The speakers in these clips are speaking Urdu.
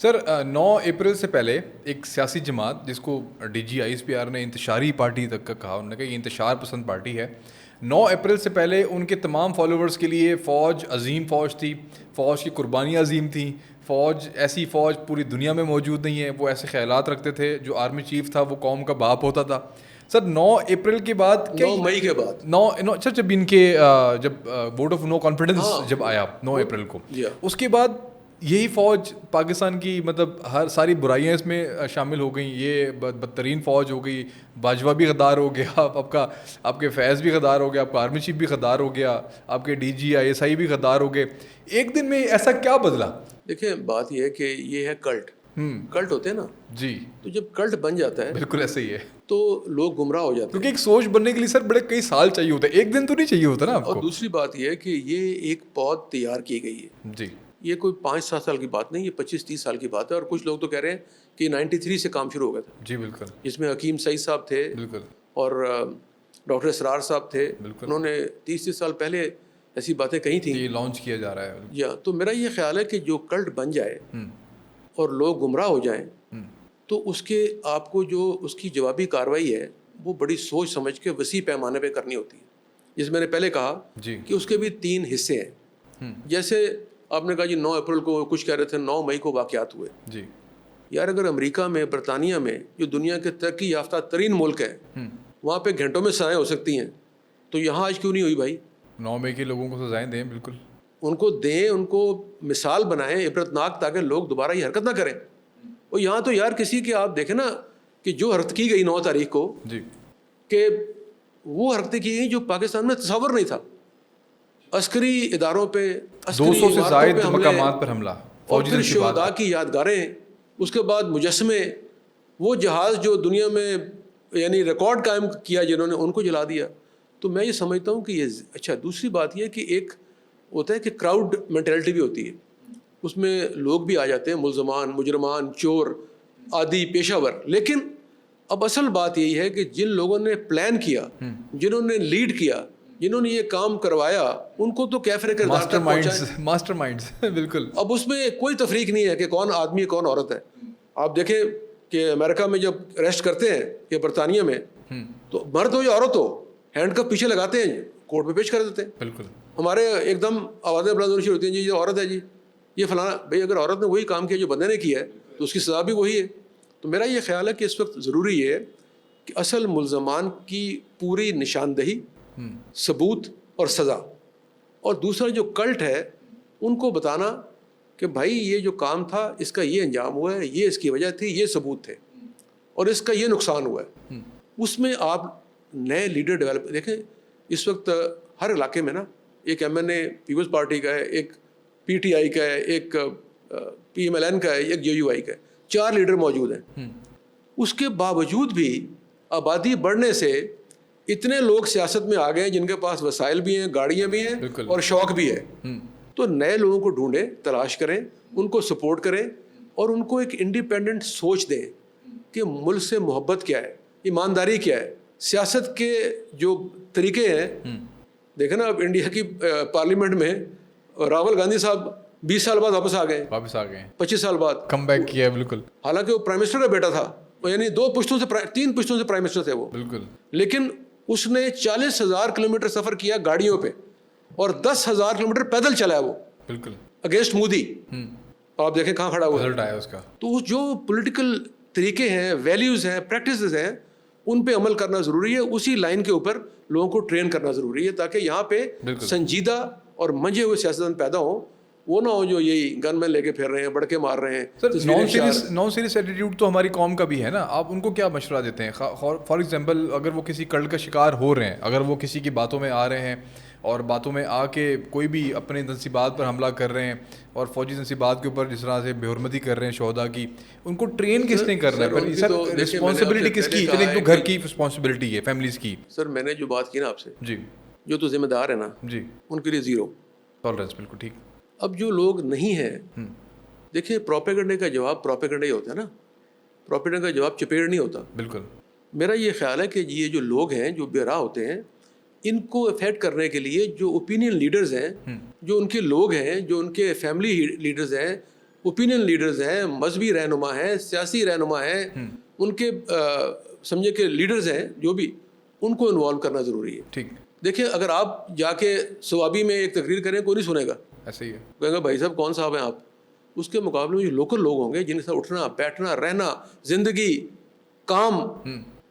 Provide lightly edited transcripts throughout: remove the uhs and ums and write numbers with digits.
سر 9 اپریل سے پہلے ایک سیاسی جماعت جس کو D G I S P R نے انتشاری پارٹی تک کا کہا، انہوں نے کہا یہ انتشار پسند پارٹی ہے. 9 اپریل سے پہلے ان کے تمام فالوورز کے لیے فوج عظیم فوج تھی، فوج کی قربانیاں عظیم تھیں. فوج ایسی فوج پوری دنیا میں موجود نہیں ہے. وہ ایسے خیالات رکھتے تھے، جو آرمی چیف تھا وہ قوم کا باپ ہوتا تھا. سر 9 اپریل کے بعد 9 مئی کے بعد 9 سر جب ان کے جب ووٹ آف نو کانفیڈنس جب آیا 9 اپریل کو، اس کے بعد یہی فوج پاکستان کی مطلب ہر ساری برائیاں اس میں شامل ہو گئیں. یہ بدترین فوج ہو گئی. باجوہ بھی غدار ہو گیا آپ کے فیض بھی غدار ہو گیا، آپ کا آرمی چیف بھی غدار ہو گیا، آپ کے D G I S I بھی غدار ہو گئے. ایک دن میں ایسا کیا بدلا؟ دیکھیں بات یہ ہے کہ یہ ہے کلٹ ہوتے ہیں نا جی، تو جب کلٹ بن جاتا ہے بالکل ایسے ہی ہے. تو لوگ گمراہ ہو جاتے ہیں، کیونکہ ایک سوچ بننے کے لیے سر بڑے کئی سال چاہیے ہوتا ہے، ایک دن تو نہیں چاہیے ہوتا نا آپ کو. اور دوسری بات یہ ہے کہ یہ ایک پود تیار کی گئی ہے. جی، یہ کوئی 5-7 سال کی بات نہیں، یہ 25-30 سال کی بات ہے. اور کچھ لوگ تو کہہ رہے ہیں کہ 93 سے کام شروع ہو گیا تھا. جی بالکل. جس میں حکیم سعید صاحب تھے بالکل. اور ڈاکٹر اسرار صاحب تھے. بالکل. انہوں نے 30 سال پہلے ایسی باتیں کہی تھیں. یہ لانچ کیا جا رہا ہے. یا تو میرا یہ خیال ہے کہ جو کلٹ بن جائے اور لوگ گمراہ ہو جائیں تو اس کے آپ کو جو اس کی جوابی کارروائی ہے وہ بڑی سوچ سمجھ کے وسیع پیمانے پہ کرنی ہوتی ہے. جس میں نے پہلے کہا کہ اس کے بھی 3 حصے ہیں. جیسے آپ نے کہا جی 9 اپریل کو کچھ کہہ رہے تھے، 9 مئی کو واقعات ہوئے. جی یار اگر امریکہ میں، برطانیہ میں، جو دنیا کے ترقی یافتہ ترین ملک ہے، وہاں پہ گھنٹوں میں سزائیں ہو سکتی ہیں، تو یہاں آج کیوں نہیں ہوئی بھائی؟ 9 مئی کے لوگوں کو سزائیں دیں، بالکل ان کو دیں، ان کو مثال بنائیں عبرتناک، تاکہ لوگ دوبارہ یہ حرکت نہ کریں. اور یہاں تو یار کسی کے آپ دیکھیں نا کہ جو حرکت کی گئی 9 تاریخ کو، جی کہ وہ حرکتیں کی گئی جو پاکستان میں تصور نہیں تھا. عسکری اداروں پہ، 200 سے زائد مقامات پر حملہ، اور پھر شہداء کی یادگاریں، اس کے بعد مجسمے، وہ جہاز جو دنیا میں یعنی ریکارڈ قائم کیا جنہوں نے، ان کو جلا دیا. تو میں یہ سمجھتا ہوں کہ یہ اچھا. دوسری بات یہ کہ ایک ہوتا ہے کہ کراؤڈ مینٹلٹی بھی ہوتی ہے، اس میں لوگ بھی آ جاتے ہیں، ملزمان، مجرمان، چور، عادی، پیشہ ور. لیکن اب اصل بات یہی ہے کہ جن لوگوں نے پلان کیا، جنہوں نے لیڈ کیا، جنہوں نے یہ کام کروایا، ان کو تو کیفر کردار تک پہنچائیں. ماسٹر مائنڈز بالکل. اب اس میں کوئی تفریق نہیں ہے کہ کون آدمی ہے کون عورت ہے. آپ دیکھیں کہ امریکہ میں جب اریسٹ کرتے ہیں یا برطانیہ میں، تو مرد ہو یا عورت ہو، ہینڈ کپ پیچھے لگاتے ہیں، کورٹ میں پیش کر دیتے ہیں. بالکل. ہمارے ایک دم آوازیں بلند ہونی شروع ہوتی ہیں، جی یہ عورت ہے، جی یہ فلانا. بھائی اگر عورت نے وہی کام کیا جو بندے نے کیا ہے تو اس کی سزا بھی وہی ہے. تو میرا یہ خیال ہے کہ اس وقت ضروری ہے کہ اصل ملزمان کی پوری نشاندہی، ثبوت اور سزا. اور دوسرا جو کلٹ ہے ان کو بتانا کہ بھائی یہ جو کام تھا اس کا یہ انجام ہوا ہے، یہ اس کی وجہ تھی، یہ ثبوت تھے، اور اس کا یہ نقصان ہوا ہے. اس میں آپ نئے لیڈر ڈیولپ دیکھیں. اس وقت ہر علاقے میں نا ایک ایم این اے پیپلز پارٹی کا ہے، ایک پی ٹی آئی کا ہے، ایک پی ایم ایل این کا ہے، ایک جے یو آئی کا ہے. 4 لیڈر موجود ہیں. اس کے باوجود بھی آبادی بڑھنے سے اتنے لوگ سیاست میں آ گئے ہیں جن کے پاس وسائل بھی ہیں، گاڑیاں بھی ہیں اور شوق بھی ہے. تو نئے لوگوں کو ڈھونڈیں، تلاش کریں، ان کو سپورٹ کریں، اور ان کو ایک انڈیپینڈنٹ سوچ دیں کہ ملک سے محبت کیا ہے، ایمانداری کیا ہے، سیاست کے جو طریقے ہیں. دیکھیں نا اب انڈیا کی پارلیمنٹ میں راہل گاندھی صاحب 20 سال بعد واپس آ گئے، 25 سال بعد کم بیک کیا ہے. بالکل. حالانکہ وہ پرائم منسٹر کا بیٹا تھا، یعنی 3 پشتوں سے پرائم منسٹر تھے وہ. بالکل. لیکن اس نے 40,000 کلومیٹر سفر کیا گاڑیوں پہ اور 10,000 کلومیٹر پیدل چلا ہے وہ. بالکل. اگینسٹ مودی. آپ دیکھیں کہاں کھڑا ہوا ہے اس کا. تو جو پولیٹیکل طریقے ہیں، ویلیوز ہیں، پریکٹسز ہیں، ان پہ عمل کرنا ضروری ہے. اسی لائن کے اوپر لوگوں کو ٹرین کرنا ضروری ہے تاکہ یہاں پہ سنجیدہ اور منجے ہوئے سیاستدان پیدا ہوں. وہ نہ ہو جو یہی گن مین لے کے پھر رہے ہیں، بڑکے مار رہے ہیں. نان سیریس ایٹیٹیوڈ تو ہماری قوم کا بھی ہے نا. آپ ان کو کیا مشورہ دیتے ہیں؟ فار ایگزامپل اگر وہ کسی کلٹ کا شکار ہو رہے ہیں، اگر وہ کسی کی باتوں میں آ رہے ہیں اور باتوں میں آ کے کوئی بھی اپنے تنصیبات پر حملہ کر رہے ہیں اور فوجی تنصیبات کے اوپر جس طرح سے بے حرمتی کر رہے ہیں شہداء کی، ان کو ٹرین کس نے کرنا ہے؟ سر رسپانسبلٹی کس کی؟ ایک تو گھر کی رسپانسبلٹی ہے، فیملیز کی. سر میں نے جو بات کی نا آپ سے، جی، جو تو ذمہ دار ہے نا، جی، ان کے لیے 0 ٹالرنس. بالکل ٹھیک. اب جو لوگ نہیں ہیں، دیکھیں پروپیگنڈے کا جواب پروپیگنڈا ہی ہوتا ہے نا. پروپیگنڈے کا جواب چپیڑ نہیں ہوتا. بالکل. میرا یہ خیال ہے کہ یہ جو لوگ ہیں جو بے راہ ہوتے ہیں، ان کو افیکٹ کرنے کے لیے جو اوپینین لیڈرز ہیں، جو ان کے لوگ ہیں، جو ان کے فیملی لیڈرز ہیں، اوپینین لیڈرز ہیں, مذہبی رہنما ہیں, سیاسی رہنما ہیں, ان کے سمجھے کہ لیڈرز ہیں جو بھی, ان کو انوالو کرنا ضروری ہے. ٹھیک. دیکھیں اگر آپ جا کے ثوابی میں ایک تقریر کریں کوئی نہیں سنے گا, ایسے ہی ہے. کہیں گے بھائی صاحب کون صاحب ہیں آپ. اس کے مقابلے میں جو لوکل لوگ ہوں گے جن کے ساتھ اٹھنا بیٹھنا رہنا, زندگی, کام,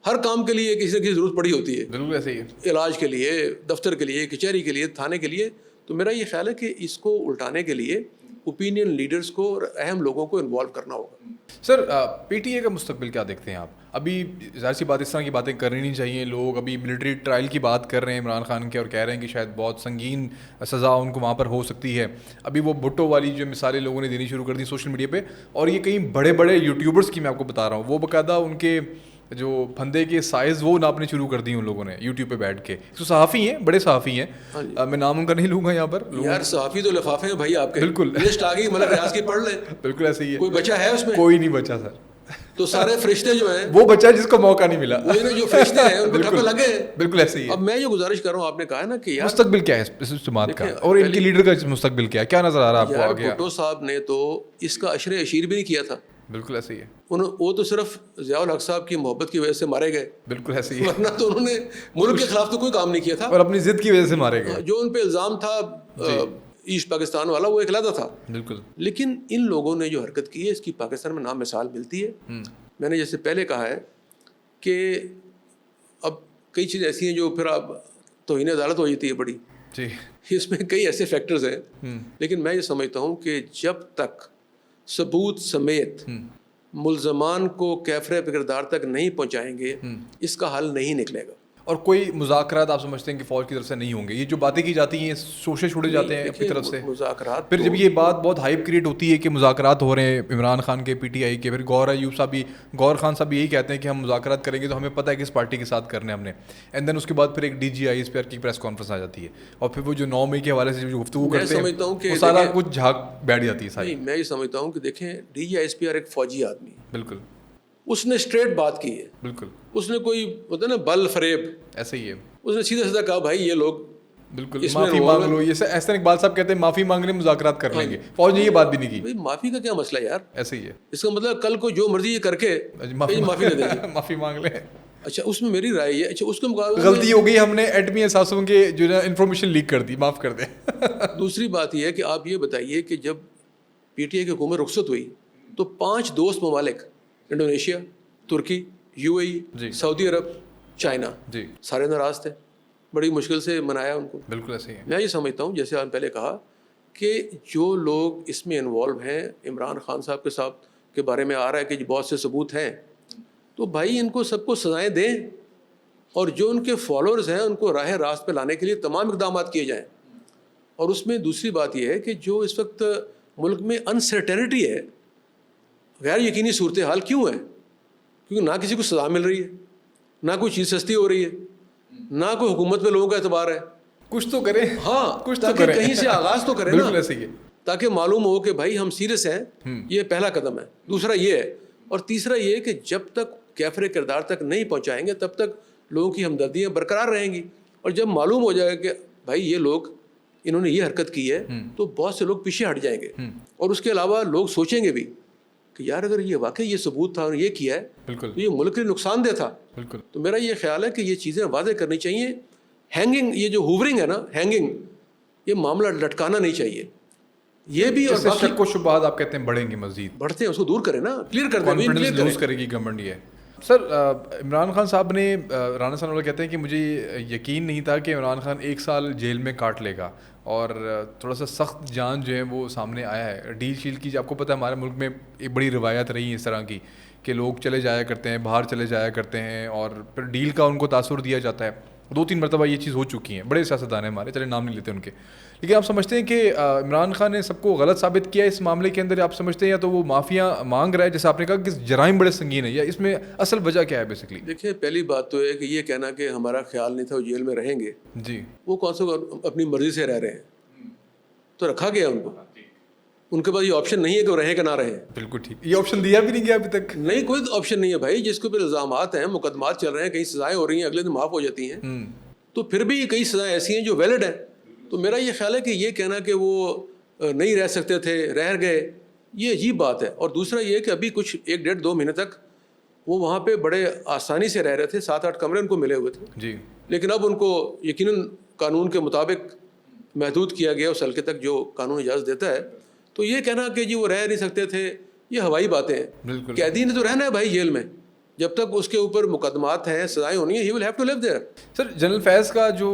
ہر کام کے لیے کسی نہ کسی ضرورت پڑی ہوتی ہے. بالکل ایسے ہی ہے. علاج کے لیے, دفتر کے لیے, کچہری کے لیے, تھانے کے لیے. تو میرا یہ خیال ہے کہ اس کو الٹانے کے لیے اوپینین لیڈرز کو اور اہم لوگوں کو انوالو کرنا ہوگا. سر پی ٹی اے کا مستقبل کیا دیکھتے ہیں آپ؟ ابھی ظاہر سی بات اس طرح کی باتیں کرنی نہیں چاہیے. لوگ ابھی ملٹری ٹرائل کی بات کر رہے ہیں عمران خان کے, اور کہہ رہے ہیں کہ شاید بہت سنگین سزا ان کو وہاں پر ہو سکتی ہے. ابھی وہ بھٹو والی جو مثالیں لوگوں نے دینی شروع کر دی سوشل میڈیا پہ, اور یہ کئی بڑے بڑے یوٹیوبرس کی میں آپ کو بتا رہا ہوں, وہ باقاعدہ ان کے جو پھندے کے سائز وہ ناپنے شروع کر دی ان لوگوں نے یوٹیوب پہ بیٹھ کے. تو صحافی ہیں, بڑے صحافی ہیں, میں نام ان کا نہیں لوں گا یہاں پر. یار صحافی تو لفافے ہیں بھائی آپ کے. بالکل لسٹ آ گئی, مطلب ریاض کی پڑھ لیں. بالکل ایسے ہی ہے. کوئی بچہ ہے اس میں؟ کوئی نہیں بچا سر. تو سارے فرشتے جو ہیں وہ بچہ جس کو موقع نہیں ملا, وہی نا جو فرشتے ہیں ان کو ٹھپے لگے. بالکل ایسے ہی ہے. اب میں جو گزارش کر رہا ہوں, آپ نے کہا نا کہ یار مستقبل کیا ہے اس اجتماعات کا, اور ان کے لیڈر کا مستقبل کیا ہے, کیا نظر آ رہا ہے آپ کو آگے؟ بھٹو صاحب نے تو اس کا عشر اشیر بھی نہیں کیا تھا. بالکل ایسے ہی ہے. وہ تو صرف ضیاء الحق صاحب کی محبت کی وجہ سے مارے گئے. بالکل ایسے ہی ہے. ورنہ تو انہوں نے ملک کے خلاف تو کوئی کام نہیں کیا تھا, اور اپنی ضد کی وجہ سے مارے گئے. جو ان پہ الزام تھا ایسٹ پاکستان والا, وہ ایک علیحدہ تھا. بالکل. لیکن ان لوگوں نے جو حرکت کی ہے اس کی پاکستان میں نام مثال ملتی ہے. میں نے جیسے پہلے کہا ہے کہ اب کئی چیزیں ایسی ہیں جو پھر آپ توہین عدالت ہو جاتی ہے بڑی. جی. اس میں کئی ایسے فیکٹرز ہیں, لیکن میں یہ سمجھتا ہوں کہ جب تک ثبوت سمیت ملزمان کو کیفر کردار تک نہیں پہنچائیں گے اس کا حل نہیں نکلے گا. اور کوئی مذاکرات آپ سمجھتے ہیں کہ فوج کی طرف سے نہیں ہوں گے؟ یہ جو باتیں کی جاتی ہیں شوشے چھوڑے جاتے ہیں اپنی طرف سے. مذاکرات پھر جب یہ بات بہت ہائپ کریٹ ہوتی ہے کہ مذاکرات ہو رہے ہیں عمران خان کے, پی ٹی آئی کے, پھر گور خان صاحب یہی کہتے ہیں کہ ہم مذاکرات کریں گے تو ہمیں پتہ ہے کس پارٹی کے ساتھ کرنے ہم نے. اینڈ دین اس کے بعد پھر ایک ڈی جی آئی اس پہ کی پریس کانفرنس آ جاتی ہے, اور پھر وہ جو 9 مئی کے حوالے سے جو گفتگو کرتے ہیں وہ سارا کچھ جھاگ بیٹھ جاتی ہے ساری. میں یہ سمجھتا ہوں کہ دیکھیں D G I S P R ایک فوجی آدمی ہے. بالکل. اس نے اسٹریٹ بات کی ہے. بالکل. اس نے کوئی ہوتا ہے نا بل فریب, ایسے ہی ہے. اس نے سیدھا سیدھا کہا بھائی یہ لوگ بالکل معافی مانگ لو. یہ احسن اقبال صاحب کہتے ہیں معافی مانگ لیں مذاکرات کر لیں گے. فوج نے یہ بات بھی نہیں کی. بھائی معافی کا کیا مسئلہ یار, ایسے ہی ہے. اس کا مطلب کل کو جو مرضی یہ کر کے معافی دے دیں گے. معافی مانگ لیں. اچھا اس میں میری رائے یہ, اچھا اس کے مقابلے غلطی ہو گئی, ہم نے ایٹمی اثاثوں کے جو ہے انفارمیشن لیک کر دی, معاف کر دیں. دوسری بات یہ ہے کہ آپ یہ بتائیے کہ جب پی ٹی آئی کی حکومت رخصت ہوئی تو 5 دوست ممالک انڈونیشیا, ترکی, یو اے ای, سعودی عرب, چائنا, سارے ناراض تھے. بڑی مشکل سے منایا ان کو. بالکل ایسے ہی ہے. میں یہ سمجھتا ہوں جیسے آپ نے پہلے کہا کہ جو لوگ اس میں انوالو ہیں, عمران خان صاحب کے ساتھ کے بارے میں آ رہا ہے کہ بہت سے ثبوت ہیں, تو بھائی ان کو سب کو سزائیں دیں, اور جو ان کے فالوورز ہیں ان کو راہ راست پہ لانے کے لیے تمام اقدامات کیے جائیں. اور اس میں دوسری بات یہ ہے کہ جو اس وقت ملک میں انسرٹینٹی ہے, غیر یقینی صورتحال کیوں ہے؟ کیونکہ نہ کسی کو سزا مل رہی ہے, نہ کوئی چیز سستی ہو رہی ہے, نہ کوئی حکومت پہ لوگوں کا اعتبار ہے. کچھ تو کریں. ہاں کچھ تو کریں, کہیں سے آغاز تو کریں نا. بالکل ایسے ہی ہے. تاکہ معلوم ہو کہ بھائی ہم سیریس ہیں, یہ پہلا قدم ہے. دوسرا یہ ہے, اور تیسرا یہ کہ جب تک کیفر کردار تک نہیں پہنچائیں گے تب تک لوگوں کی ہمدردیاں برقرار رہیں گی. اور جب معلوم ہو جائے گا کہ بھائی یہ لوگ انہوں نے یہ حرکت کی ہے, تو بہت سے لوگ پیچھے ہٹ جائیں گے. اور اس کے علاوہ لوگ سوچیں گے بھی کہ یار اگر یہ واقعی یہ ثبوت تھا اور یہ کیا ہے, بالکل تو یہ ملک کے لیے نقصان دہ تھا. بالکل. تو میرا یہ خیال ہے کہ یہ چیزیں واضح کرنی چاہیے. ہینگنگ, یہ جو ہوورنگ ہے نا, ہینگنگ, یہ معاملہ لٹکانا نہیں چاہیے. یہ بھی, اور شک و شبہات آپ کہتے ہیں بڑھیں گی, مزید بڑھتے ہیں, اس کو دور کریں نا, کلیئر کر دیں. کانفیڈنس لوز کرے گی گورنمنٹ. یہ سر عمران خان صاحب نے, رانا ثناء اللہ کہتے ہیں کہ مجھے یقین نہیں تھا کہ عمران خان 1 سال جیل میں کاٹ لے گا, اور تھوڑا سا سخت جان جو ہے وہ سامنے آیا ہے. ڈیل شیل کی آپ کو پتہ ہے ہمارے ملک میں ایک بڑی روایت رہی ہے اس طرح کی کہ لوگ چلے جایا کرتے ہیں, باہر چلے جایا کرتے ہیں, اور پھر ڈیل کا ان کو تاثر دیا جاتا ہے. 2-3 مرتبہ یہ چیز ہو چکی ہیں. بڑے سیاستدان ہیں ہمارے, چلے نام نہیں لیتے ان کے. لیکن آپ سمجھتے ہیں کہ عمران خان نے سب کو غلط ثابت کیا اس معاملے کے اندر؟ آپ سمجھتے ہیں یا تو وہ معافیا مانگ رہا ہے جیسے آپ نے کہا کہ جرائم بڑے سنگین ہیں, یا اس میں اصل وجہ کیا ہے بیسکلی؟ دیکھیں پہلی بات تو ہے کہ یہ کہنا کہ ہمارا خیال نہیں تھا وہ جیل میں رہیں گے, جی, وہ کون سا اپنی مرضی سے رہ رہے ہیں, تو رکھا گیا ان کو. ان کے پاس یہ آپشن نہیں ہے کہ وہ رہیں کہ نہ رہیں. بالکل ٹھیک. یہ آپشن دیا بھی نہیں گیا ابھی تک. نہیں, کوئی آپشن نہیں ہے بھائی. جس کے اوپر الزامات ہیں, مقدمات چل رہے ہیں, کہیں سزائیں ہو رہی ہیں, اگلے دن معاف ہو جاتی ہیں, تو پھر بھی کئی سزائیں ایسی ہیں جو ویلڈ ہیں. تو میرا یہ خیال ہے کہ یہ کہنا کہ وہ نہیں رہ سکتے تھے, رہ گئے, یہ عجیب بات ہے. اور دوسرا یہ کہ ابھی کچھ 1-1.5-2 مہینے تک وہ وہاں پہ بڑے آسانی سے رہ رہے تھے, 7-8 کمرے ان کو ملے ہوئے تھے جی, لیکن اب ان کو یقیناً قانون کے مطابق محدود کیا گیا اس حلقے تک جو قانون اجازت دیتا ہے. تو یہ کہنا کہ جی وہ رہ نہیں سکتے تھے, یہ ہوائی باتیں ہیں. بالکل. قیدی نے تو رہنا ہے بھائی جیل میں, جب تک اس کے اوپر مقدمات ہیں, سزائیں ہونی ہیں, he will have to leave there. Sir general Faiz کا جو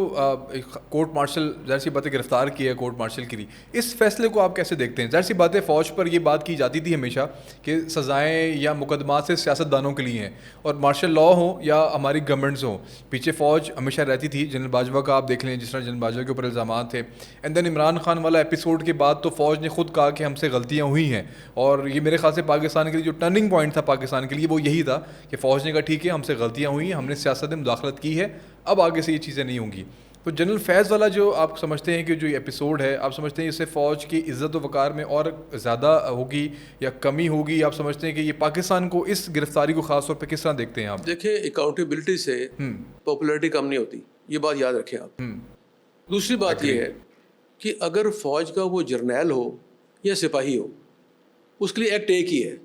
کورٹ مارشل ظاہر سی بات ہے گرفتار کیا ہے کورٹ مارشل کے لیے, اس فیصلے کو آپ کیسے دیکھتے ہیں؟ ظاہر سی بات ہے فوج پر یہ بات کی جاتی تھی ہمیشہ کہ سزائیں یا مقدمات سے سیاست دانوں کے لیے ہیں, اور مارشل لا ہوں یا ہماری گورنمنٹس ہوں, پیچھے فوج ہمیشہ رہتی تھی. جنرل باجوہ کا آپ دیکھ لیں, جس طرح جنرل باجوہ کے اوپر الزامات تھے. اینڈ دین عمران خان والا ایپیسوڈ کے بعد تو فوج نے خود کہا کہ ہم سے غلطیاں ہوئی ہیں, اور یہ میرے خیال سے پاکستان کے لیے جو ٹرننگ پوائنٹ تھا پاکستان کے لیے وہ یہی تھا کہ فوج نے کہا ٹھیک ہے ہم سے غلطیاں ہوئی ہیں, ہم نے سیاست میں مداخلت کی ہے, اب آگے سے یہ چیزیں نہیں ہوں گی. تو جنرل فیض والا جو آپ سمجھتے ہیں کہ جو یہ ایپیسوڈ ہے, آپ سمجھتے ہیں اس سے فوج کی عزت و وقار میں اور زیادہ ہوگی یا کمی ہوگی؟ آپ سمجھتے ہیں کہ یہ پاکستان کو اس گرفتاری کو خاص طور پہ کس طرح دیکھتے ہیں آپ؟ دیکھیں اکاؤنٹیبلٹی سے پاپولیرٹی کم نہیں ہوتی, یہ بات یاد رکھیں آپ. دوسری بات یہ ہے کہ اگر فوج کا وہ جرنیل ہو یا سپاہی ہو, اس کے لیے ایکٹ ایک ہی ہے,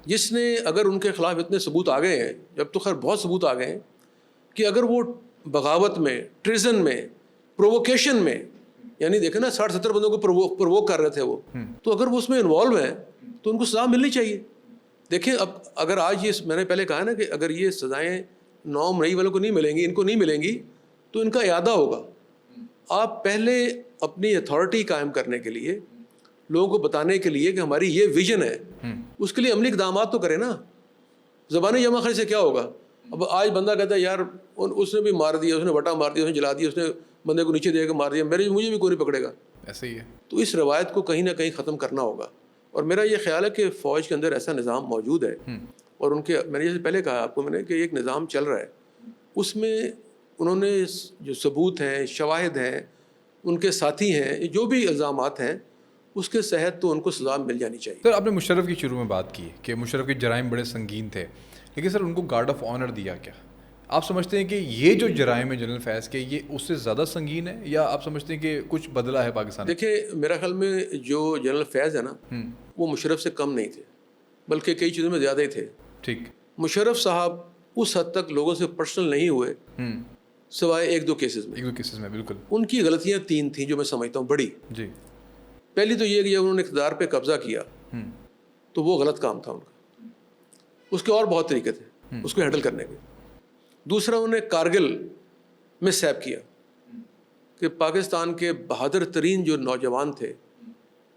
جس نے اگر ان کے خلاف اتنے ثبوت آ گئے ہیں, جب تو خیر بہت ثبوت آ گئے ہیں, کہ اگر وہ بغاوت میں, ٹریزن میں, پرووکیشن میں, یعنی دیکھیں نا 60-70 بندوں کو پرووک کر رہے تھے وہ, تو اگر وہ اس میں انوالو ہیں تو ان کو سزا ملنی چاہیے. دیکھیں اب اگر آج یہ میں نے پہلے کہا نا کہ اگر یہ سزائیں 9 مئی والوں کو نہیں ملیں گی, ان کو نہیں ملیں گی, تو ان کا اعادہ ہوگا. آپ پہلے اپنی اتھارٹی قائم کرنے کے لیے, لوگوں کو بتانے کے لیے کہ ہماری یہ ویژن ہے, اس کے لیے عملی اقدامات تو کریں نا. زبانی جمع خرچ سے کیا ہوگا؟ اب آج بندہ کہتا ہے یار اس نے بھی مار دیا, اس نے وٹا مار دیا, اس نے جلا دیا, اس نے بندے کو نیچے دے کے مار دیا, مجھے بھی کوئی نہیں پکڑے گا. ایسے ہی ہے. تو اس روایت کو کہیں نہ کہیں ختم کرنا ہوگا. اور میرا یہ خیال ہے کہ فوج کے اندر ایسا نظام موجود ہے, اور ان کے, میں نے جیسے پہلے کہا آپ کو میں نے, کہ ایک نظام چل رہا ہے, اس میں انہوں نے جو ثبوت ہیں, شواہد ہیں, ان کے ساتھی ہیں, جو بھی الزامات ہیں, اس کے صحت تو ان کو سزا مل جانی چاہیے. سر آپ نے مشرف کی شروع میں بات کی کہ مشرف کے جرائم بڑے سنگین تھے, لیکن سر ان کو گارڈ آف آنر دیا کیا؟ آپ سمجھتے ہیں کہ یہ جو جرائم ہے جنرل فیض کے, یہ اس سے زیادہ سنگین ہے, یا آپ سمجھتے ہیں کہ کچھ بدلا ہے پاکستان؟ دیکھیں میرا خیال میں جو جنرل فیض ہے نا, وہ مشرف سے کم نہیں تھے, بلکہ کئی چیزوں میں زیادہ ہی تھے. ٹھیک. مشرف صاحب اس حد تک لوگوں سے پرسنل نہیں ہوئے, سوائے 1-2 کیسز میں. بالکل. ان کی غلطیاں 3 تھیں جو میں سمجھتا ہوں بڑی. جی. پہلی تو یہ کہ جب انہوں نے اقتدار پہ قبضہ کیا تو وہ غلط کام تھا ان کا. اس کے اور بہت طریقے تھے اس کو ہینڈل کرنے کے. دوسرا انہوں نے کارگل میں سیپ کیا کہ پاکستان کے بہادر ترین جو نوجوان تھے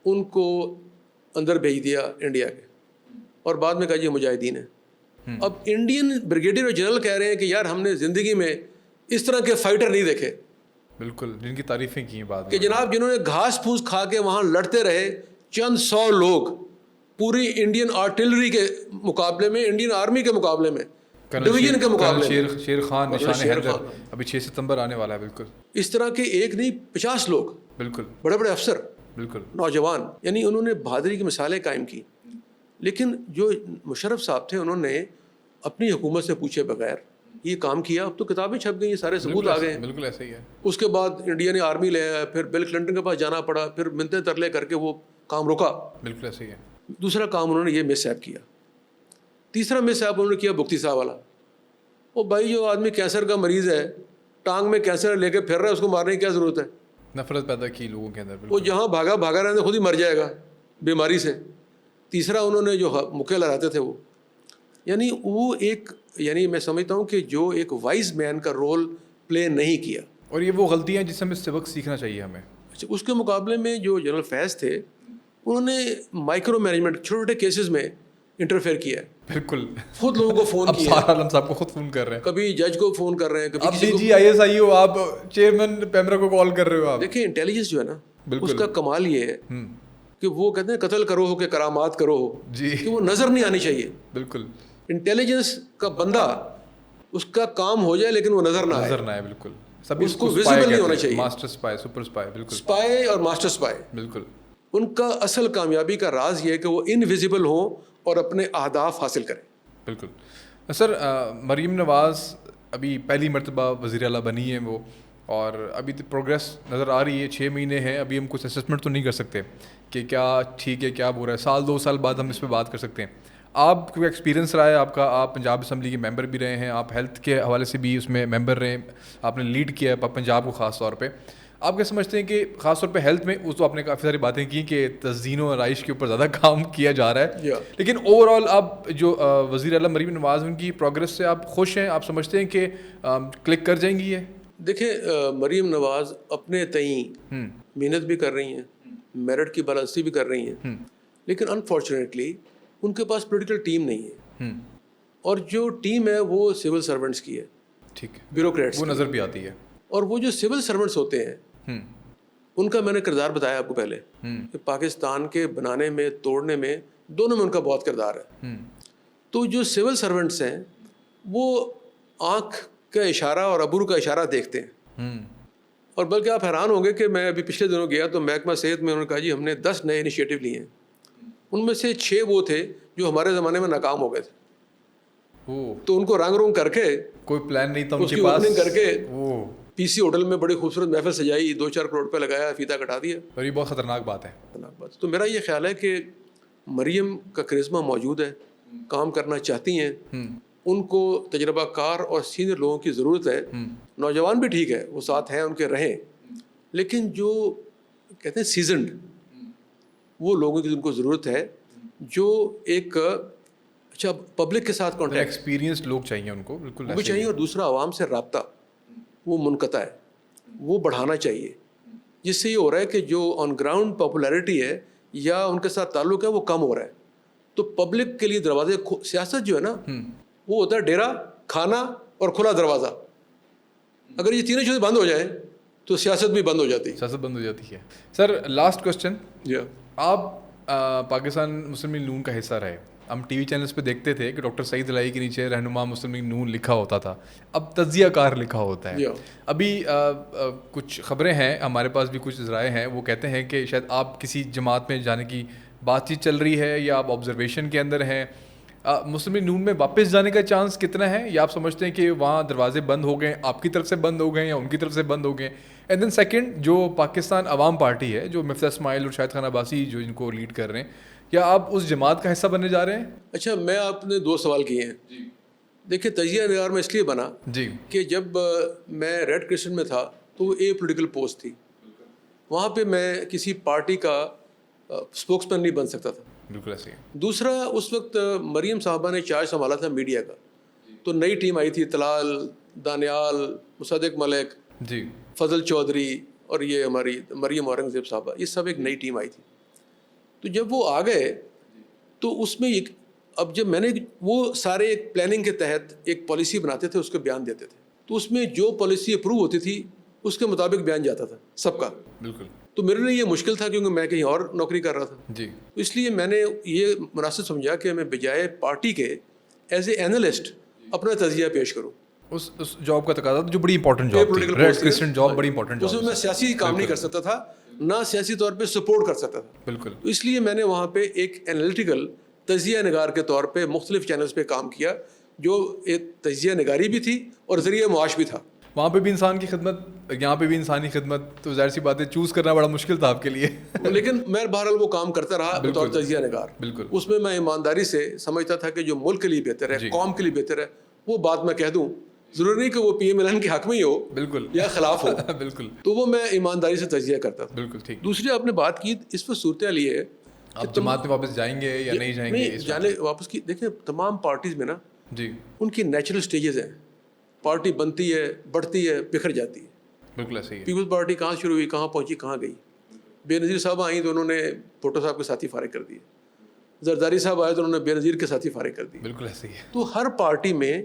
ان کو اندر بھیج دیا انڈیا کے, اور بعد میں کہا یہ مجاہدین ہیں. اب انڈین بریگیڈیئر اور جنرل کہہ رہے ہیں کہ یار ہم نے زندگی میں اس طرح کے فائٹر نہیں دیکھے. بالکل, جن کی تعریفیں کی ہیں بعد کہ جناب جنہوں نے گھاس پھوس کھا کے وہاں لڑتے رہے, چند 100 لوگ پوری انڈین آرٹلری کے مقابلے میں, انڈین آرمی کے مقابلے میں, ڈویژن کے مقابلے میں, شیر خان, نشان حیدر, ابھی 6 ستمبر آنے والا ہے. بالکل. اس طرح کے ایک نہیں 50 لوگ, بالکل, بڑے بڑے افسر, بالکل نوجوان, یعنی انہوں نے بہادری کی مثالیں قائم کی. لیکن جو مشرف صاحب تھے انہوں نے اپنی حکومت سے پوچھے بغیر یہ کام کیا. اب تو کتابیں چھپ گئی, یہ سارے ثبوت آ گئے ہیں. بالکل ایسا ہی ہے. اس کے بعد انڈیا نے آرمی لے آیا, پھر بل کلنٹن کے پاس جانا پڑا, پھر منتیں ترلے کر کے وہ کام روکا. بالکل ایسا ہی ہے. دوسرا کام انہوں نے یہ مس ایپ کیا. تیسرا مس ایپ انہوں نے کیا بگٹی صاحب والا. وہ بھائی جو آدمی کینسر کا مریض ہے, ٹانگ میں کینسر لے کے پھر رہا ہے, اس کو مارنے کی کیا ضرورت ہے؟ نفرت پیدا کی لوگوں کے اندر. وہ جہاں بھاگا رہنے خود ہی مر جائے گا بیماری سے. تیسرا انہوں نے جو مکے لہراتے تھے وہ, یعنی وہ ایک, یعنی میں سمجھتا ہوں کہ جو ایک وائز مین کا رول پلے نہیں کیا. اور یہ وہ غلطیاں جس سے ہمیں سبق سیکھنا چاہیے ہمیں. اس کے مقابلے میں جو جنرل فیض تھے انہوں نے مائکرو مینجمنٹ, چھوٹے چھوٹے کیسز میں انٹرفیئر کیا ہے. بالکل. خود لوگوں کو فون کیا, سارا عالم صاحب کو خود فون کر رہے ہیں, کبھی جج کو فون کر رہے ہیں, کبھی اب جی IAS آئی ہو, آپ چیئرمین پیمرا کو کال کر رہے ہو. آپ دیکھیں انٹیلیجنس جو ہے نا, اس کا کمال یہ ہے کہ وہ کہتے ہیں قتل کرو ہو کہ کرامات کرو ہو, جی, کہ وہ نظر نہیں آنی چاہیے. بالکل. انٹیلیجنس کا بندہ اس کا کام ہو جائے لیکن وہ نظر نہ آئے. بالکل. سب اس کو ویزیبل نہیں ہونا چاہیے. Master spy, super spy. بالکل. سپائی اور ماسٹر سپائی, بالکل. ان کا اصل کامیابی کا راز یہ ہے کہ وہ انویزیبل ہوں اور اپنے اہداف حاصل کریں. بالکل. سر مریم نواز ابھی پہلی مرتبہ وزیر اعلیٰ بنی ہے وہ, اور ابھی تو پروگریس نظر آ رہی ہے, 6 مہینے ہیں, ابھی ہم کچھ اسسمنٹ تو نہیں کر سکتے کہ کیا ٹھیک ہے کیا برا ہے. سال 2 سال بعد ہم اس پہ بات کر سکتے ہیں. آپ کو ایکسپیرینس رہا ہے آپ کا, آپ پنجاب اسمبلی کے ممبر بھی رہے ہیں, آپ ہیلتھ کے حوالے سے بھی اس میں ممبر رہے ہیں, آپ نے لیڈ کیا ہے پنجاب کو خاص طور پہ. آپ کیا سمجھتے ہیں کہ خاص طور پہ ہیلتھ میں اس تو آپ نے کافی ساری باتیں کی کہ تزئین و آرائش کے اوپر زیادہ کام کیا جا رہا ہے, لیکن اوور آل آپ جو وزیر اعلیٰ مریم نواز ان کی پروگرس سے آپ خوش ہیں؟ آپ سمجھتے ہیں کہ کلک کر جائیں گی یہ؟ دیکھیں مریم نواز اپنے تئیں محنت بھی کر رہی ہیں, میرٹ کی بالادستی بھی کر رہی ہیں, لیکن انفارچونیٹلی ان کے پاس پولیٹیکل ٹیم نہیں ہے, اور جو ٹیم ہے وہ سول سرونٹس کی ہے, ٹھیک ہے, بیوروکریٹس وہ نظر بھی آتی ہے. اور وہ جو سول سرونٹس ہوتے ہیں ان کا میں نے کردار بتایا آپ کو پہلے کہ پاکستان کے بنانے میں, توڑنے میں, دونوں میں ان کا بہت کردار ہے. تو جو سول سرونٹس ہیں وہ آنکھ کا اشارہ اور ابرو کا اشارہ دیکھتے ہیں, اور بلکہ آپ حیران ہوں گے کہ میں ابھی پچھلے دنوں گیا تو محکمہ صحت میں انہوں نے کہا جی ہم نے 10 نئے انیشیٹو لیے ہیں, ان میں سے 6 وہ تھے جو ہمارے زمانے میں ناکام ہو گئے تھے. تو ان کو رنگ کر کے, کوئی پلان نہیں تھا ان اس کے کی پاس, اوپننگ کر کے وہ پی سی ہوٹل میں بڑی خوبصورت محفل سجائی, 2-4 کروڑ روپے لگایا, فیتا کٹا دیا. اور یہ بہت خطرناک بات ہے. تو میرا یہ خیال ہے کہ مریم کا کرزمہ موجود ہے, کام کرنا چاہتی ہیں, ان کو تجربہ کار اور سینئر لوگوں کی ضرورت ہے. نوجوان بھی ٹھیک ہے, وہ ساتھ ہیں ان کے رہیں, لیکن جو کہتے ہیں سیزنڈ, وہ لوگوں کی ان کو ضرورت ہے جو ایک اچھا پبلک کے ساتھ کانٹیکٹ, ایکسپیرینسڈ لوگ چاہیے ان کو, بالکل بھی چاہیے. اور دوسرا عوام سے رابطہ وہ منقطع ہے, وہ بڑھانا چاہیے, جس سے یہ ہو رہا ہے کہ جو آن گراؤنڈ پاپولیرٹی ہے یا ان کے ساتھ تعلق ہے وہ کم ہو رہا ہے. تو پبلک کے لیے دروازے, سیاست جو ہے نا وہ ہوتا ہے ڈیرا, کھانا اور کھلا دروازہ. اگر یہ تینوں چیزیں بند ہو جائیں تو سیاست بھی بند ہو جاتی ہے. سیاست بند ہو جاتی ہے. سر لاسٹ کوشچن, آپ پاکستان مسلم لیگ نون کا حصہ رہے, ہم ٹی وی چینلز پہ دیکھتے تھے کہ ڈاکٹر سعید الہی کے نیچے رہنما مسلم لیگ نون لکھا ہوتا تھا, اب تجزیہ کار لکھا ہوتا ہے. ابھی کچھ خبریں ہیں ہمارے پاس بھی, کچھ ذرائع ہیں, وہ کہتے ہیں کہ شاید آپ کسی جماعت میں جانے کی بات چیت چل رہی ہے یا آپ آبزرویشن کے اندر ہیں. مسلم لیگ نون میں واپس جانے کا چانس کتنا ہے, یا آپ سمجھتے ہیں کہ وہاں دروازے بند ہو گئے, آپ کی طرف سے بند ہو گئے یا ان کی طرف سے بند ہو گئے؟ اینڈ دین سیکنڈ, جو پاکستان عوام پارٹی ہے, جو مفتیٰ اسماعیل اور شاہد خان عباسی جو ان کو لیڈ کر رہے ہیں, کیا آپ اس جماعت کا حصہ بننے جا رہے ہیں؟ اچھا, میں آپ نے 2 سوال کیے ہیں. دیکھیے تجزیہ نگار میں اس لیے بنا کہ جب میں ریڈ کرسچن میں تھا تو وہ اے پولیٹیکل پوسٹ تھی, وہاں پہ میں کسی پارٹی کا اسپوکس مین نہیں بن سکتا تھا. بالکل ایسے ہی. دوسرا, اس وقت مریم صاحبہ نے چارج سنبھالا تھا میڈیا کا, تو نئی ٹیم آئی تھی, طلال, دانیال, مصدق ملک, فضل چودھری اور یہ ہماری مریم اورنگزیب صاحبہ, یہ سب ایک نئی ٹیم آئی تھی. تو جب وہ آ گئے تو اس میں اب جب میں نے وہ سارے ایک پلاننگ کے تحت ایک پالیسی بناتے تھے, اس کو بیان دیتے تھے, تو اس میں جو پالیسی اپروو ہوتی تھی اس کے مطابق بیان جاتا تھا سب کا. بالکل. تو میرے لیے یہ مشکل تھا کیونکہ میں کہیں اور نوکری کر رہا تھا. تو اس لیے میں نے یہ مناسب سمجھا کہ میں بجائے پارٹی کے ایز اے اینالسٹ اپنا تجزیہ پیش کروں. اس جاب کا تقاضا جو بڑی امپورٹنٹ جاب تھی, ریڈ کرسچن جاب بڑی امپورٹنٹ جاب, اس میں میں سیاسی کام نہیں کر سکتا تھا, نہ سیاسی طور پہ سپورٹ کر سکتا تھا. بالکل. تو اس لیے میں نے وہاں پہ ایک انالیٹیکل تجزیہ نگار کے طور پہ مختلف چینلز پہ کام کیا, جو ایک تجزیہ نگاری بھی تھی اور ذریعہ معاش بھی تھا. وہاں پہ بھی انسان کی خدمت, یہاں پہ بھی انسانی خدمت, تو ظاہر سی بات ہے چوز کرنا بڑا مشکل تھا آپ کے لیے. لیکن میں بہرحال وہ کام کرتا رہا بطور تجزیہ نگار. بالکل. اس میں میں ایمانداری سے سمجھتا تھا کہ جو ملک کے لیے بہتر ہے, قوم کے لیے بہتر ہے, وہ بات میں کہہ دوں. ضروری نہیں کہ وہ پی ایم ایل این کے حق میں ہی ہو, بالکل, یا خلاف ہو. بالکل. تو وہ میں ایمانداری سے تجزیہ کرتا تھا. بالکل ٹھیک. دوسری آپ نے بات کی, اس پر صورتحال یہ ہے آپ جماعت میں واپس جائیں گے یا نہیں جائیں گے؟ جانے واپس کی دیکھیں, تمام پارٹیز میں نا ان کی نیچرل سٹیجز ہیں. پارٹی بنتی ہے, بڑھتی ہے, بکھر جاتی ہے. بالکل ایسے ہی. پیپلز پارٹی کہاں شروع ہوئی, کہاں پہنچی, کہاں گئی. بے نظیر صاحب آئیں تو انہوں نے بھٹو صاحب کے ساتھی فارغ کر دیے. زرداری صاحب آئے تو انہوں نے بے نظیر کے ساتھی فارغ کر دیے. بالکل ایسے ہی ہے. تو ہر پارٹی میں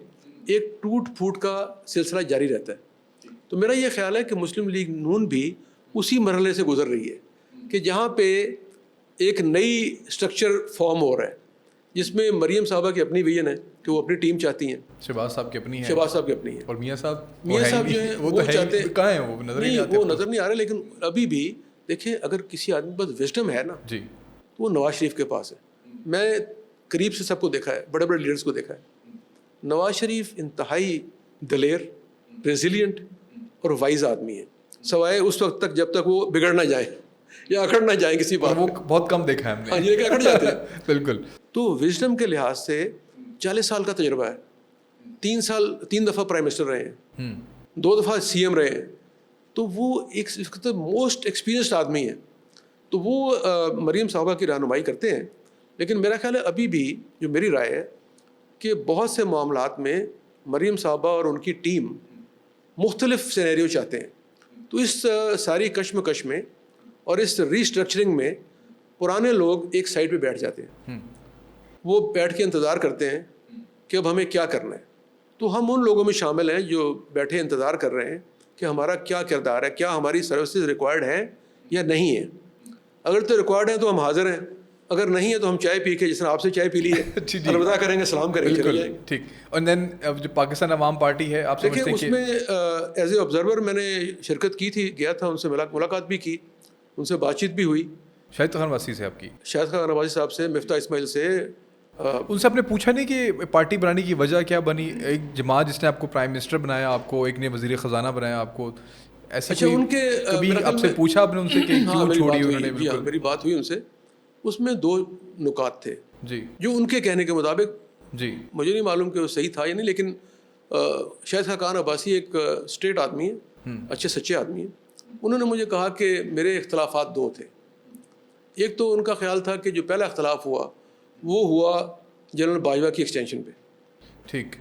ایک ٹوٹ پھوٹ کا سلسلہ جاری رہتا ہے. تو میرا یہ خیال ہے کہ مسلم لیگ نون بھی اسی مرحلے سے گزر رہی ہے کہ جہاں پہ ایک نئی اسٹرکچر فارم ہو رہا ہے, جس میں مریم صاحبہ کی اپنی ویژن ہے کہ وہ اپنی ٹیم چاہتی ہیں, شہباز صاحب کی اپنی ہے, شہباز صاحب کی اپنی ہے, اور میاں صاحب جو ہیں وہ چاہتے ہیں, کہاں ہیں, وہ نظر نہیں آتے. وہ نظر نہیں آ رہے. لیکن ابھی بھی دیکھیں, اگر کسی آدمی کے پاس وزڈم ہے نا, جی, تو وہ نواز شریف کے پاس ہے. میں قریب سے سب کو دیکھا ہے, بڑے بڑے لیڈرز کو دیکھا ہے. نواز شریف انتہائی دلیر, ریزیلینٹ اور وائز آدمی ہیں, سوائے اس وقت تک جب تک وہ بگڑ نہ جائیں یا اکڑ نہ جائیں کسی بات. وہ بہت کم دیکھا ہے ہم نے. ہاں جی, اکڑ جاتے ہیں. بالکل. تو وزڈم کے لحاظ سے 40 سال کا تجربہ ہے, 3 دفعہ پرائم منسٹر رہے ہیں, 2 دفعہ سی ایم رہے ہیں, تو وہ ایک موسٹ ایکسپیرینسڈ آدمی ہے. تو وہ مریم صاحبہ کی رہنمائی کرتے ہیں. لیکن میرا خیال ہے ابھی بھی جو میری رائے ہے کہ بہت سے معاملات میں مریم صاحبہ اور ان کی ٹیم مختلف سینیریو چاہتے ہیں. تو اس ساری کشمکش میں اور اس ریسٹرکچرنگ میں پرانے لوگ ایک سائڈ پہ بیٹھ جاتے ہیں, وہ بیٹھ کے انتظار کرتے ہیں کہ اب ہمیں کیا کرنا ہے. تو ہم ان لوگوں میں شامل ہیں جو بیٹھے انتظار کر رہے ہیں کہ ہمارا کیا کردار ہے, کیا ہماری سروسز ریکوائرڈ ہیں یا نہیں ہیں. اگر تو ریکوائرڈ ہیں تو ہم حاضر ہیں, اگر نہیں ہے تو ہم چائے پی کے, جس نے آپ سے چائے پی لی ہے, الوداع کریں گے, سلام کریں گے. ٹھیک. اور دین جو پاکستان عوام پارٹی ہے, آپ دیکھیں اس میں ایز اے آبزرور میں نے شرکت کی تھی, گیا تھا, ان سے ملاقات بھی کی, ان سے بات چیت بھی ہوئی. شاہد خان نواسی سے آپ کی؟ شاہد خان نواسی صاحب سے, مفتاح اسماعیل سے. ان سے آپ نے پوچھا نہیں کہ پارٹی بنانے کی وجہ کیا بنی؟ ایک جماعت جس نے آپ کو پرائم منسٹر بنایا, آپ کو ایک نے وزیر خزانہ بنایا آپ کو, ایسا اچھا ان کے کبھی آپ سے پوچھا آپ نے ان سے کہ کیوں چھوڑی انہوں نے؟ جی ہاں, میری بات ہوئی ان سے. اس میں 2 نکات تھے جی جو ان کے کہنے کے مطابق, جی مجھے نہیں معلوم کہ وہ صحیح تھا یا نہیں, لیکن شاہد خاقان عباسی ایک اسٹریٹ آدمی ہے, اچھے سچے آدمی ہیں. انہوں نے مجھے کہا کہ میرے اختلافات 2 تھے. ایک تو ان کا خیال تھا کہ جو پہلا اختلاف ہوا وہ ہوا جنرل باجوہ کی ایکسٹینشن پہ. ٹھیک.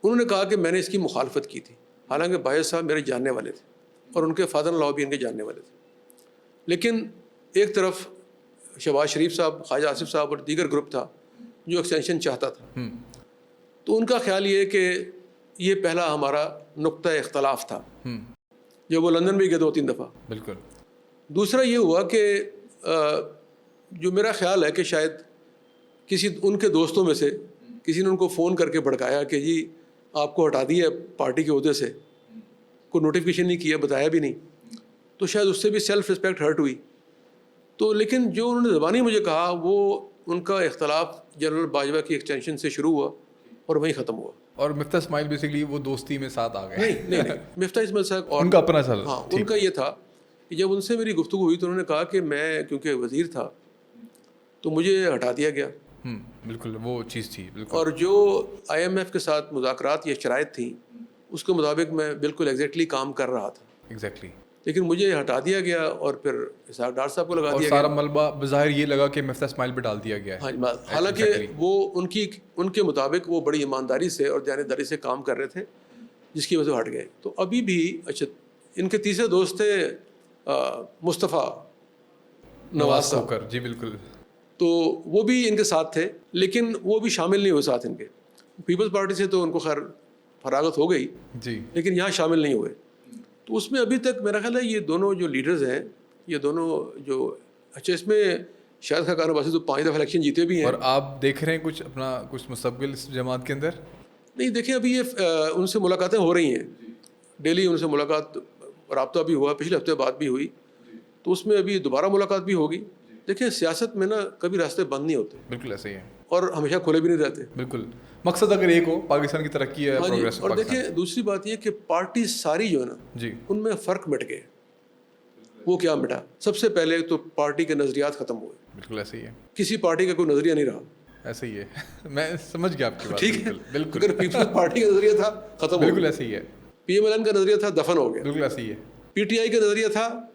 انہوں نے کہا کہ میں نے اس کی مخالفت کی تھی, حالانکہ باجوہ صاحب میرے جاننے والے تھے اور ان کے فادر ان لاء بھی ان کے جاننے والے تھے. لیکن ایک طرف شہباز شریف صاحب, خواجہ آصف صاحب اور دیگر گروپ تھا جو ایکسٹینشن چاہتا تھا. تو ان کا خیال یہ کہ یہ پہلا ہمارا نقطہ اختلاف تھا, جب وہ لندن بھی گئے 2-3 دفعہ. بالکل. دوسرا یہ ہوا کہ جو میرا خیال ہے کہ شاید کسی ان کے دوستوں میں سے کسی نے ان کو فون کر کے بھڑکایا کہ جی آپ کو ہٹا دیا پارٹی کے عہدے سے, کوئی نوٹیفیکیشن نہیں کیا, بتایا بھی نہیں. تو شاید اس سے بھی سیلف رسپیکٹ ہرٹ ہوئی. تو لیکن جو انہوں نے زبانی مجھے کہا وہ ان کا اختلاف جنرل باجوہ کی ایکسٹینشن سے شروع ہوا اور وہیں ختم ہوا. اور مفتاح اسماعیل بیسیکلی وہ دوستی میں ساتھ آ گئے؟ نہیں, مفتاح اسماعیل صاحب اور ان کا اپنا سر. ہاں, ان کا یہ تھا کہ جب ان سے میری گفتگو ہوئی تو انہوں نے کہا کہ میں کیونکہ وزیر تھا تو مجھے ہٹا دیا گیا. بالکل وہ چیز تھی. بالکل. اور جو IMF کے ساتھ مذاکرات یا شرائط تھیں اس کے مطابق میں بالکل ایگزیکٹلی کام کر رہا تھا. ایگزیکٹلی. لیکن مجھے ہٹا دیا گیا اور پھر اسحاق ڈار صاحب کو لگا دیا گیا. سارا ملبہ بظاہر یہ لگا کہ مفتاح اسماعیل پہ ڈال دیا گیا ہے. حالانکہ وہ ان کے مطابق وہ بڑی ایمانداری سے اور دیانتداری سے کام کر رہے تھے, جس کی وجہ سے ہٹ گئے. تو ابھی بھی اچھا ان کے تیسرے دوست تھے مصطفیٰ نواز صاحب. جی بالکل. تو وہ بھی ان کے ساتھ تھے لیکن وہ بھی شامل نہیں ہوئے ساتھ ان کے. پیپلز پارٹی سے تو ان کو خیر فراغت ہو گئی جی, لیکن یہاں شامل نہیں ہوئے. تو اس میں ابھی تک میرا خیال ہے یہ دونوں جو لیڈرز ہیں, یہ دونوں جو اچھا اس میں شاہد خاقان عباسی تو 5 دفعہ الیکشن جیتے بھی ہیں. اور آپ دیکھ رہے ہیں کچھ اپنا کچھ مستقبل اس جماعت کے اندر؟ نہیں دیکھیں, ابھی یہ ان سے ملاقاتیں ہو رہی ہیں, ڈیلی ان سے ملاقات رابطہ بھی ہوا, پچھلے ہفتے بات بھی ہوئی, تو اس میں ابھی دوبارہ ملاقات بھی ہوگی. دیکھیں سیاست میں نا کبھی راستے بند نہیں ہوتے. بالکل ایسے ہی ہے. اور ہمیشہ کھلے بھی نہیں رہتے. بالکل. مقصد اگر ایک ہو پاکستان کی ترقی ہے, پروگریس. اور دیکھیں دوسری بات یہ کہ پارٹی ساری جو ہے نا جی ان میں فرق مٹ گئے. وہ کیا مٹا؟ سب سے پہلے تو پارٹی کے نظریات ختم ہوئے. بالکل ایسے ہی ہے. کسی پارٹی کا کوئی نظریہ نہیں رہا. ایسے ہی ہے. میں سمجھ گیا آپ کی بات. ٹھیک ہے, بالکل. اگر پیپلز پارٹی کا نظریہ تھا ختم ہو گیا. بالکل ایسے ہی ہے. PMLN کا نظریہ تھا دفن ہو گیا. بالکل ایسے ہی ہے. PTI کا نظریہ تھا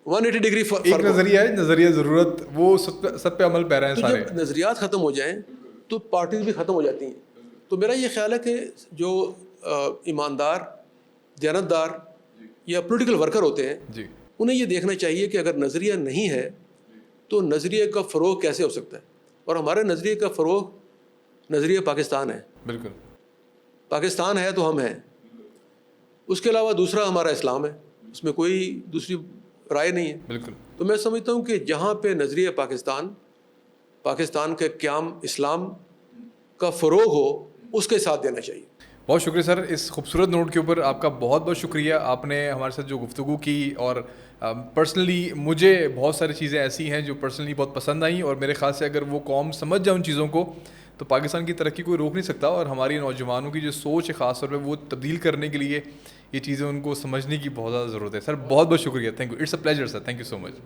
180 ڈگری فرق. ایک نظریہ ہے, نظریہ ضرورت, وہ سب پہ عمل پیرا ہیں سارے. جب نظریات ختم ہو جائیں تو پارٹیز بھی ختم ہو جاتی ہیں. تو میرا یہ خیال ہے کہ جو ایماندار, دیانتدار یا پولیٹیکل ورکر ہوتے ہیں جی, انہیں یہ دیکھنا چاہیے کہ اگر نظریہ نہیں ہے تو نظریے کا فروغ کیسے ہو سکتا ہے. اور ہمارے نظریے کا فروغ نظریہ پاکستان ہے. بالکل. پاکستان ہے تو ہم ہیں, اس کے علاوہ دوسرا ہمارا اسلام ہے, اس میں کوئی دوسری رائے نہیں ہے. بالکل. تو میں سمجھتا ہوں کہ جہاں پہ نظریہ پاکستان کے قیام اسلام کا فروغ ہو اس کے ساتھ دینا چاہیے. بہت شکریہ سر, اس خوبصورت نوٹ کے اوپر آپ کا بہت بہت شکریہ. آپ نے ہمارے ساتھ جو گفتگو کی, اور پرسنلی مجھے بہت ساری چیزیں ایسی ہیں جو پرسنلی بہت پسند آئیں, اور میرے خیال سے اگر وہ قوم سمجھ جائے ان چیزوں کو تو پاکستان کی ترقی کوئی روک نہیں سکتا, اور ہماری نوجوانوں کی جو سوچ ہے خاص طور پہ وہ تبدیل کرنے کے لیے یہ چیزیں ان کو سمجھنے کی بہت زیادہ ضرورت ہے. سر بہت بہت شکریہ, thank you, it's a pleasure sir, thank you so much.